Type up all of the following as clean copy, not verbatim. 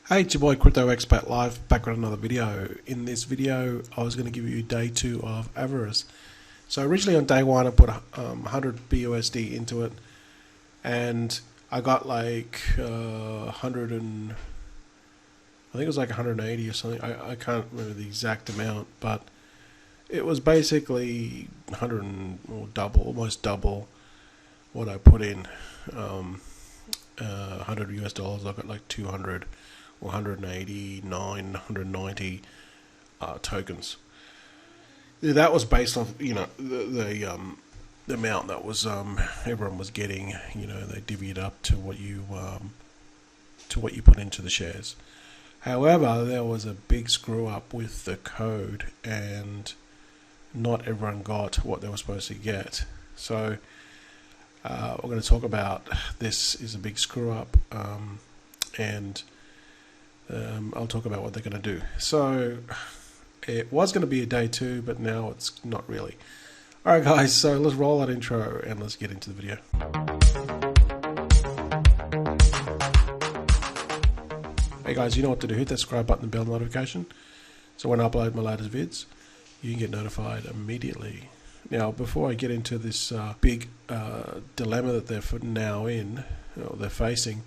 Hey, it's your boy Crypto Expat Live, back with another video. In this video, I was going to give you day 2 of AVARICE. So originally on day 1, I put 100 BUSD into it, and I got like 100 and I think it was like 180 or something. I can't remember the exact amount, but it was basically 100 or double, almost double what I put in. 100 US dollars, I got like 200 or 189, 190 tokens. That was based off, the amount that was everyone was getting. They divvied up to what you put into the shares. However, there was a big screw up with the code, and not everyone got what they were supposed to get. So we're going to talk about this is a big screw up, and I'll talk about what they're going to do. So it was going to be a day 2, but now it's not really. Alright guys, so let's roll that intro and let's get into the video. Hey guys, you know what to do. Hit that subscribe button and bell notification, so when I upload my latest vids, you can get notified immediately. Now, before I get into this big dilemma that they're they're facing,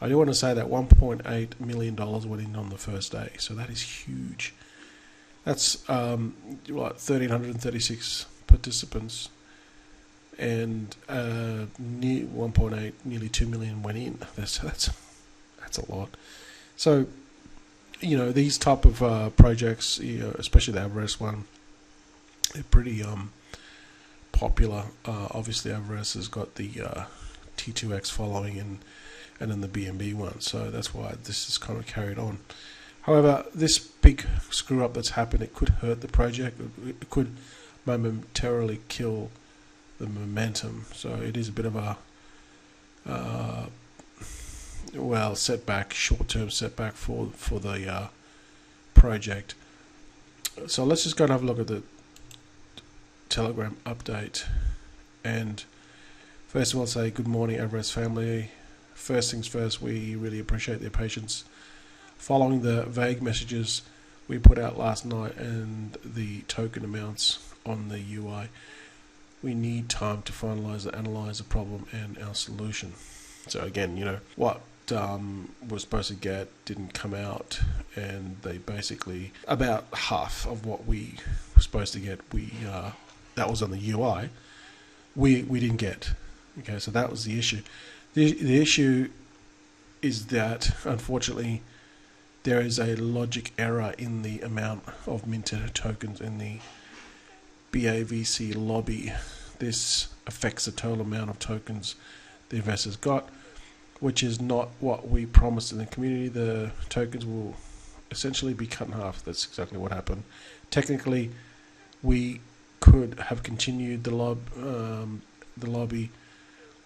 I do want to say that $1.8 million went in on the first day, so that is huge. That's 1,336 participants, and 1.8, nearly 2 million went in. That's a lot. So, these type of projects, especially the AVARICE one, they're pretty popular. Obviously, AVARICE has got the T2X following, and then the BNB one, so that's why this is kind of carried on. However, this big screw up that's happened, it could hurt the project. It could momentarily kill the momentum. So it is a bit of a setback, short-term setback for the project. So let's just go and have a look at the Telegram update. And first of all, say good morning, AVARICE family. First things first, we really appreciate their patience following the vague messages we put out last night and the token amounts on the UI. We need time to finalize and analyze the problem and our solution. So again, what we're supposed to get didn't come out, and they basically, about half of what we were supposed to get, that was on the UI, we didn't get. Okay, so that was the issue. The issue is that, unfortunately, there is a logic error in the amount of minted tokens in the BAVC lobby. This affects the total amount of tokens the investors got, which is not what we promised in the community. The tokens will essentially be cut in half. That's exactly what happened. Technically, we could have continued the lobby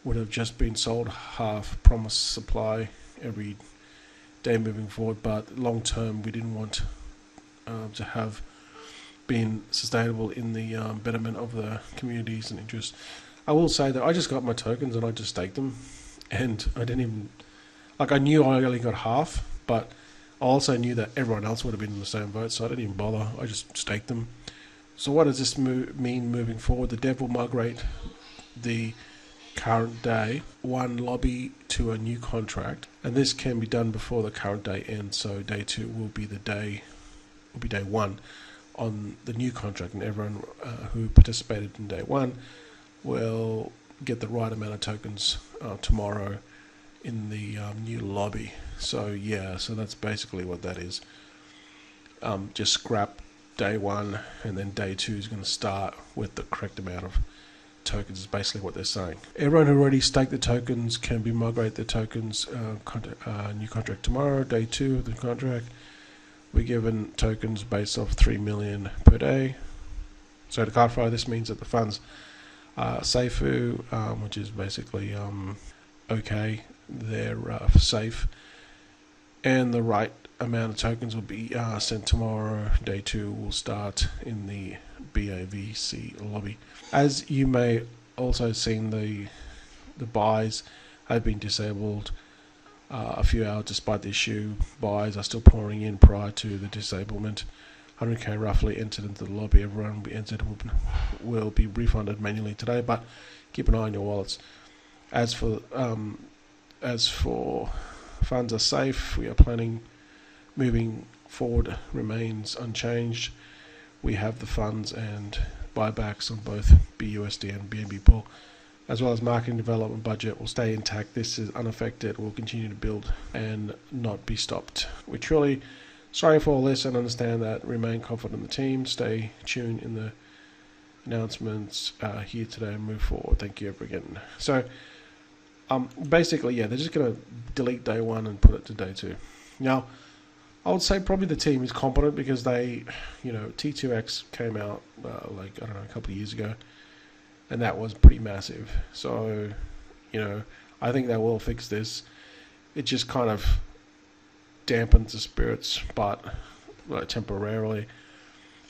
would have just been sold half promised supply every day moving forward, but long term we didn't want to have been sustainable in the betterment of the communities and interests. I will say that I just got my tokens and I just staked them, and I didn't even, I knew I only got half, but I also knew that everyone else would have been in the same boat, so I didn't even bother. I just staked them. So what does this mean moving forward? The dev will migrate the current day one lobby to a new contract, and this can be done before the current day ends. So day 2 will be day 1 on the new contract, and everyone who participated in day 1 will get the right amount of tokens tomorrow in the new lobby. So yeah, so that's basically what that is. Just scrap day 1, and then day 2 is going to start with the correct amount of tokens, is basically what they're saying. Everyone who already staked the tokens can be migrate their tokens. New contract tomorrow, day 2 of the contract. We're given tokens based off 3 million per day. So to clarify, this means that the funds safe, which is basically okay, they're safe, and the right amount of tokens will be sent tomorrow. Day 2 will start in the BAVC lobby. As you may also seen, the buys have been disabled a few hours despite the issue. Buys are still pouring in prior to the disablement. 100k roughly entered into the lobby. Everyone will be entered will be refunded manually today, but keep an eye on your wallets. As for funds are safe, we are planning moving forward remains unchanged. We have the funds and buybacks on both BUSD and BNB pool, as well as marketing development budget will stay intact. This is unaffected. We'll continue to build and not be stopped. We're truly sorry for all this and understand that. Remain confident in the team. Stay tuned in the announcements here today and move forward. Thank you again. So basically, yeah, they're just going to delete day one and put it to day two. Now, I would say probably the team is competent because they, T2X came out a couple of years ago, and that was pretty massive. So, I think they will fix this. It just kind of dampens the spirits, but temporarily.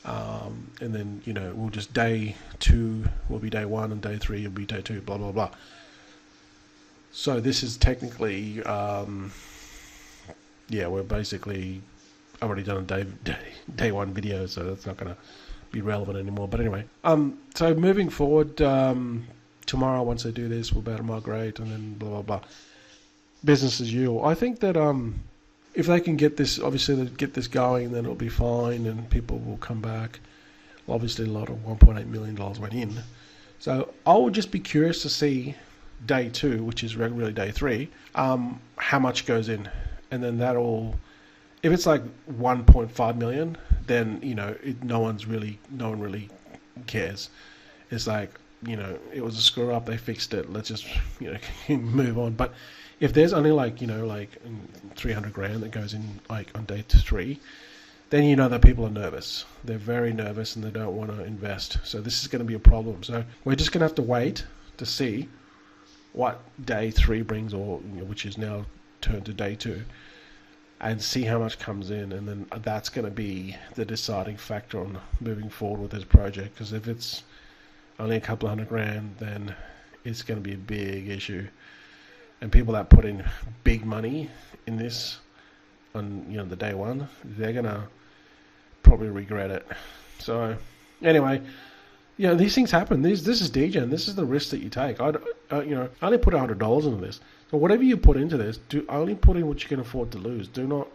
And then, we'll just day two will be day one, and day three will be day two, blah, blah, blah. So this is technically, we're basically, I've already done a day one video, so that's not going to be relevant anymore. But anyway, so moving forward, tomorrow once they do this, we'll be able to migrate, and then blah, blah, blah. Business as usual. I think that if they can get this, obviously they get this going, then it'll be fine, and people will come back. Obviously a lot of $1.8 million went in. So I would just be curious to see day two, which is really day three, how much goes in, and then that'll, if it's like 1.5 million, then no one really cares. It's like, it was a screw up, they fixed it, let's just move on. But if there's only like 300 grand that goes in like on day three, then that people are nervous. They're very nervous and they don't want to invest. So this is going to be a problem. So we're just going to have to wait to see what day three brings, or which is now turned to day two, and see how much comes in, and then that's going to be the deciding factor on moving forward with this project. Because if it's only a couple of $100 grand, then it's going to be a big issue, and people that put in big money in this on the day one, they're going to probably regret it. So anyway, these things happen. This is DGen. This is the risk that you take. I only put $100 into this. So whatever you put into this, only put in what you can afford to lose. Do not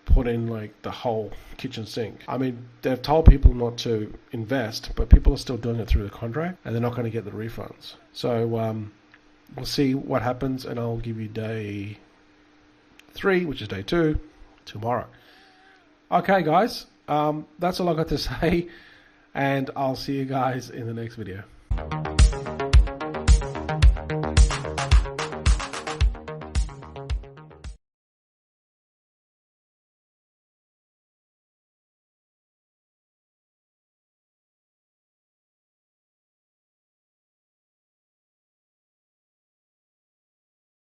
put in like the whole kitchen sink. I mean, they've told people not to invest, but people are still doing it through the contract, and they're not going to get the refunds. So we'll see what happens, and I'll give you day three, which is day two, tomorrow. Okay, guys, that's all I got to say. And I'll see you guys in the next video.